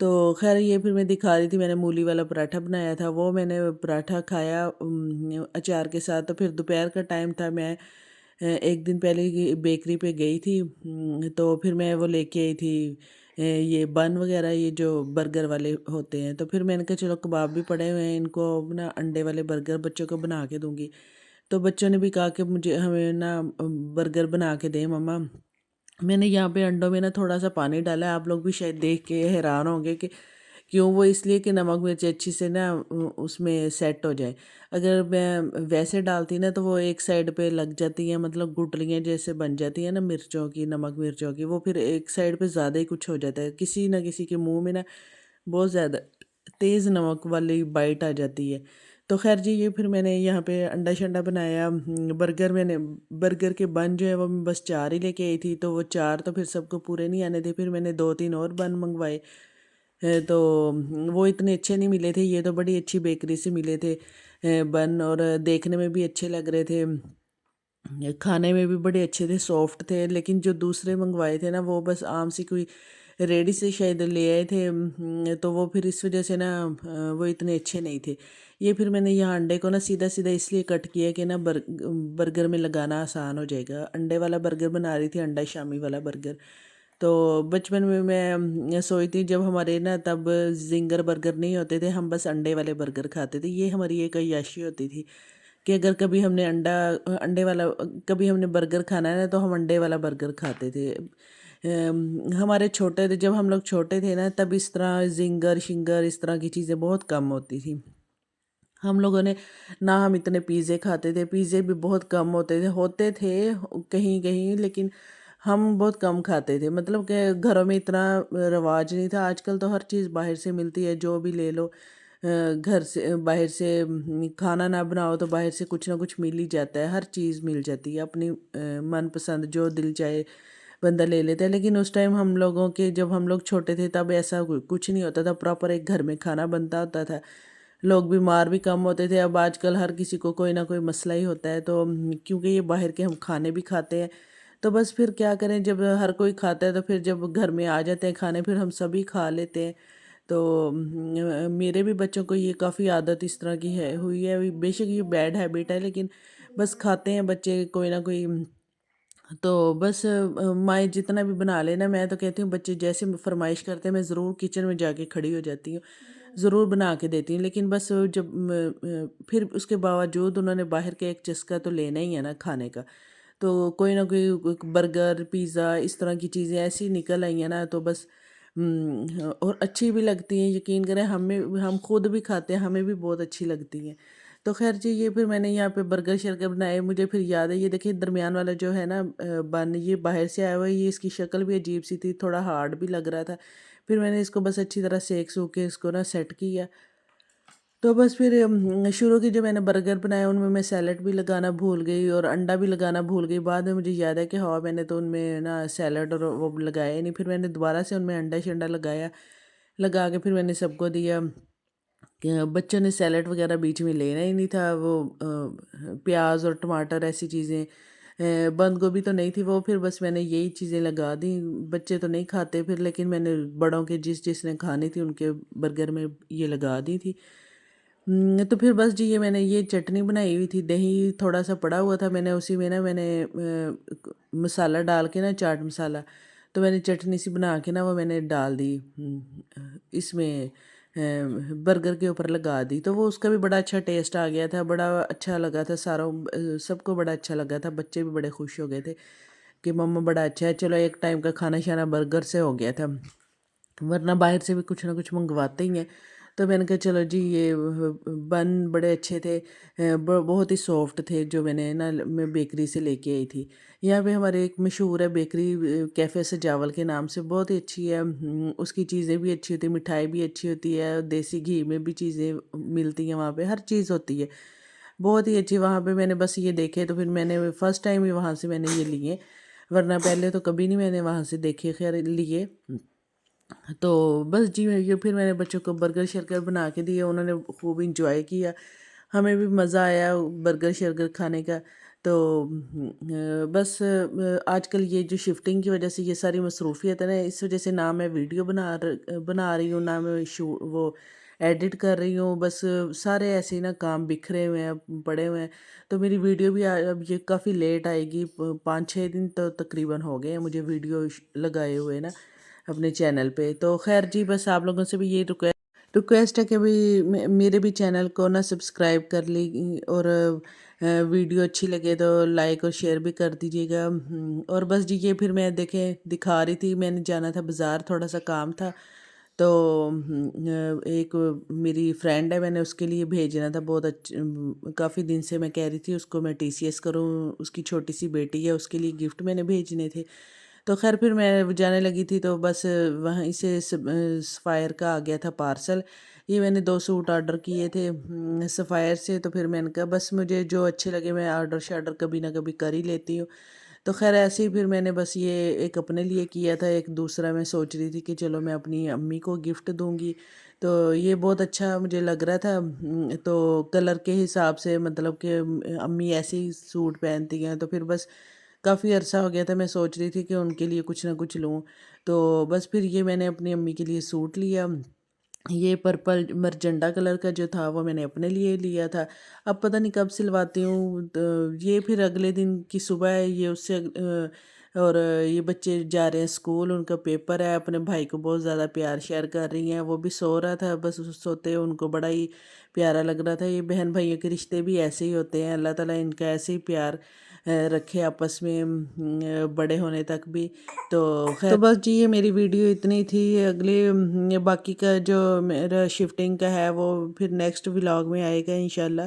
تو خیر یہ پھر میں دکھا رہی تھی، میں نے مولی والا پراٹھا بنایا تھا، وہ میں نے پراٹھا کھایا اچار کے ساتھ۔ تو پھر دوپہر کا ٹائم تھا، میں ایک دن پہلے بیکری پہ گئی تھی، تو پھر میں وہ لے کے آئی تھی یہ بن وغیرہ، یہ جو برگر والے ہوتے ہیں۔ تو پھر میں نے کہا چلو کباب بھی پڑے ہوئے ہیں، ان کو نا انڈے والے برگر بچوں کو بنا کے دوں گی۔ تو بچوں نے بھی کہا کہ مجھے ہمیں نا برگر بنا کے دیں مما۔ میں نے یہاں پہ انڈوں میں نا تھوڑا سا پانی ڈالا ہے، آپ لوگ بھی شاید دیکھ کے حیران ہوں گے کہ کیوں، وہ اس لیے کہ نمک مرچ اچھی سے نا اس میں سیٹ ہو جائے۔ اگر میں ویسے ڈالتی نا تو وہ ایک سائڈ پہ لگ جاتی ہیں، مطلب گٹلیاں جیسے بن جاتی ہیں نا مرچوں کی، نمک مرچوں کی، وہ پھر ایک سائڈ پہ زیادہ ہی کچھ ہو جاتا ہے، کسی نہ کسی کے منہ میں نا بہت زیادہ تیز نمک والی بائٹ آ جاتی ہے۔ تو خیر جی، یہ پھر میں نے یہاں پہ انڈا شنڈا بنایا۔ برگر میں نے برگر کے بن جو ہے وہ میں بس 4 ہی لے کے آئی تھی، تو وہ 4 تو پھر سب کو پورے نہیں آنے تھے، پھر میں نے 2-3 اور بن منگوائے۔ تو وہ اتنے اچھے نہیں ملے تھے، یہ تو بڑی اچھی بیکری سے ملے تھے بن، اور دیکھنے میں بھی اچھے لگ رہے تھے، کھانے میں بھی بڑے اچھے تھے، سافٹ تھے۔ لیکن جو دوسرے منگوائے تھے نا وہ بس عام سی کوئی ریڈی سے شاید لے آئے تھے، تو وہ پھر اس وجہ سے نا وہ اتنے اچھے نہیں تھے۔ یہ پھر میں نے یہاں انڈے کو نا سیدھا سیدھا اس لیے کٹ کیا کہ نا برگر میں لگانا آسان ہو جائے گا۔ انڈے والا برگر بنا رہی تھی، انڈا شامی والا برگر۔ تو بچپن میں میں سوئی تھی جب ہمارے نا تب زنگر برگر نہیں ہوتے تھے، ہم بس انڈے والے برگر کھاتے تھے، یہ ہماری ایک عیاشی ہوتی تھی کہ اگر کبھی ہم نے انڈے والا کبھی ہم نے برگر کھانا ہے نا تو ہم انڈے والا برگر کھاتے تھے۔ ہمارے چھوٹے تھے، جب ہم لوگ چھوٹے تھے نا تب اس طرح زنگر شنگر اس طرح کی چیزیں بہت کم ہوتی تھی ہم لوگوں نے، نہ ہم اتنے پیزے کھاتے تھے، پیزے بھی بہت کم ہوتے تھے کہیں کہیں، لیکن ہم بہت کم کھاتے تھے، مطلب کہ گھروں میں اتنا رواج نہیں تھا۔ آج کل تو ہر چیز باہر سے ملتی ہے، جو بھی لے لو گھر سے باہر سے، کھانا نہ بناؤ تو باہر سے کچھ نہ کچھ مل ہی جاتا ہے، ہر چیز مل جاتی ہے، اپنی من پسند جو دل چاہے بندہ لے لیتا ہے۔ لیکن اس ٹائم ہم لوگوں کے جب ہم لوگ چھوٹے تھے تب ایسا کچھ نہیں ہوتا تھا، پراپر ایک گھر میں کھانا بنتا ہوتا تھا، لوگ بیمار بھی کم ہوتے تھے۔ اب آج کل ہر کسی کو کوئی نہ کوئی مسئلہ ہی ہوتا ہے، تو کیونکہ یہ باہر کے ہم کھانے بھی کھاتے ہیں، تو بس پھر کیا کریں، جب ہر کوئی کھاتا ہے تو پھر جب گھر میں آ جاتے ہیں کھانے پھر ہم سبھی کھا لیتے ہیں۔ تو میرے بھی بچوں کو یہ کافی عادت اس طرح کی ہوئی ہے، بے شک یہ بیڈ ہیبٹ ہے، لیکن بس کھاتے ہیں بچے کوئی نہ کوئی۔ تو بس مائیں جتنا بھی بنا لینا، میں تو کہتی ہوں بچے جیسے فرمائش کرتے ہیں میں ضرور کچن میں جا کے کھڑی ہو جاتی ہوں، ضرور بنا کے دیتی ہوں۔ لیکن بس جب پھر اس کے باوجود انہوں نے باہر کے ایک چسکا تو لینا ہی ہے نا کھانے کا، تو کوئی نہ کوئی برگر پیزا اس طرح کی چیزیں ایسی نکل آئی ہیں نا، تو بس اور اچھی بھی لگتی ہیں، یقین کریں ہم خود بھی کھاتے ہیں، ہمیں بھی بہت اچھی لگتی ہیں۔ تو خیر جی، یہ پھر میں نے یہاں پہ برگر شرگر بنائے، مجھے پھر یاد ہے، یہ دیکھیں درمیان والا جو ہے نا بن، یہ باہر سے آیا ہوا ہے، یہ اس کی شکل بھی عجیب سی تھی، تھوڑا ہارڈ بھی لگ رہا تھا، پھر میں نے اس کو بس اچھی طرح سیک سوک کے اس کو نا سیٹ کیا۔ تو بس پھر شروع کی جو میں نے برگر بنایا ان میں سیلڈ بھی لگانا بھول گئی اور انڈا بھی لگانا بھول گئی، بعد میں مجھے یاد ہے کہ ہاں میں نے تو ان میں نا سیلڈ اور وہ لگایا ہی نہیں، پھر میں نے دوبارہ سے ان میں انڈا شنڈا لگا کے پھر میں نے سب کو دیا کہ بچوں نے سیلڈ وغیرہ بیچ میں لینا ہی نہیں تھا، وہ پیاز اور ٹماٹر ایسی چیزیں، بند گوبھی تو نہیں تھی، وہ پھر بس میں نے یہی چیزیں لگا دیں، بچے تو نہیں کھاتے پھر، لیکن میں نے بڑوں کے جس نے کھانی تھی ان کے برگر میں یہ لگا دی تھی۔ تو پھر بس جی، یہ میں نے یہ چٹنی بنائی ہوئی تھی، دہی تھوڑا سا پڑا ہوا تھا، میں نے اسی میں نا میں نے مسالہ ڈال کے نا چاٹ مسالہ، تو میں نے چٹنی سی بنا کے نا وہ میں نے ڈال دی اس میں برگر کے اوپر لگا دی، تو وہ اس کا بھی بڑا اچھا ٹیسٹ آ گیا تھا، بڑا اچھا لگا تھا، سب کو بڑا اچھا لگا تھا، بچے بھی بڑے خوش ہو گئے تھے کہ مما بڑا اچھا ہے، چلو ایک ٹائم کا کھانا شانا برگر سے ہو گیا تھا، ورنہ باہر سے بھی کچھ نہ کچھ منگواتے ہی ہیں۔ تو میں نے کہا چلو جی، یہ بن بڑے اچھے تھے، بہت ہی سافٹ تھے، جو میں نے نا میں بیکری سے لے کے آئی تھی۔ یہاں پہ ہمارے ایک مشہور ہے بیکری، کیفے سجاول کے نام سے، بہت ہی اچھی ہے، اس کی چیزیں بھی اچھی ہوتی ہیں، مٹھائی بھی اچھی ہوتی ہے، دیسی گھی میں بھی چیزیں ملتی ہیں، وہاں پہ ہر چیز ہوتی ہے، بہت ہی اچھی۔ وہاں پہ میں نے بس یہ دیکھے تو پھر میں نے فرسٹ ٹائم ہی وہاں سے میں نے یہ لیے، ورنہ پہلے تو کبھی نہیں میں نے وہاں سے دیکھے خیر لیے۔ تو بس جی، یہ پھر میں نے بچوں کو برگر شرگر بنا کے دیے، انہوں نے خوب انجوائے کیا، ہمیں بھی مزہ آیا برگر شرگر کھانے کا۔ تو بس آج کل یہ جو شفٹنگ کی وجہ سے یہ ساری مصروفیت ہے نا، اس وجہ سے نہ میں ویڈیو بنا رہی ہوں، نہ میں وہ ایڈٹ کر رہی ہوں، بس سارے ایسے ہی نا کام بکھرے ہوئے ہیں، پڑے ہوئے ہیں۔ تو میری ویڈیو بھی اب یہ کافی لیٹ آئے گی، 5-6 دن تو تقریباً ہو گئے ہیں مجھے ویڈیو لگائے ہوئے نا اپنے چینل پہ۔ تو خیر جی، بس آپ لوگوں سے بھی یہ ریکویسٹ ہے کہ بھی میرے بھی چینل کو نا سبسکرائب کر لی، اور ویڈیو اچھی لگے تو لائک اور شیئر بھی کر دیجیے گا۔ اور بس جی، یہ پھر میں دکھا رہی تھی، میں نے جانا تھا بازار، تھوڑا سا کام تھا، تو ایک میری فرینڈ ہے، میں نے اس کے لیے بھیجنا تھا بہت کافی دن سے میں کہہ رہی تھی اس کو میں TCS کروں، اس کی چھوٹی سی بیٹی ہے، اس کے لیے گفٹ میں نے بھیجنے تھے۔ تو خیر پھر میں جانے لگی تھی تو بس وہیں سے سفائر کا آ گیا تھا پارسل۔ یہ میں نے 2 سوٹ آرڈر کیے تھے سفائر سے، تو پھر میں نے کہا بس مجھے جو اچھے لگے میں آرڈر کبھی نہ کبھی کر ہی لیتی ہوں۔ تو خیر ایسے ہی پھر میں نے بس یہ ایک اپنے لیے کیا تھا، ایک دوسرا میں سوچ رہی تھی کہ چلو میں اپنی امی کو گفٹ دوں گی۔ تو یہ بہت اچھا مجھے لگ رہا تھا، تو کلر کے حساب سے، مطلب کہ امی ایسے ہی سوٹ پہنتی ہیں، تو پھر بس کافی عرصہ ہو گیا تھا میں سوچ رہی تھی کہ ان کے لیے کچھ نہ کچھ لوں۔ تو بس پھر یہ میں نے اپنی امی کے لیے سوٹ لیا، یہ پرپل مرجنڈا کلر کا جو تھا وہ میں نے اپنے لیے لیا تھا۔ اب پتہ نہیں کب سلواتی ہوں، تو یہ پھر اگلے دن کی صبح ہے، یہ اس سے اور یہ بچے جا رہے ہیں اسکول، ان کا پیپر ہے، اپنے بھائی کو بہت زیادہ پیار شیئر کر رہی ہیں، وہ بھی سو رہا تھا، بس سوتے ان کو بڑا ہی پیارا لگ رہا تھا۔ یہ بہن بھائیوں کے رشتے بھی ایسے ہی ہوتے ہیں، اللہ تعالیٰ ان کا ایسے ہی پیار رکھے آپس میں بڑے ہونے تک بھی۔ تو خیر تو بس جی، یہ میری ویڈیو اتنی تھی، باقی کا جو میرا شفٹنگ کا ہے وہ پھر نیکسٹ ولاگ میں آئے گا انشاءاللہ۔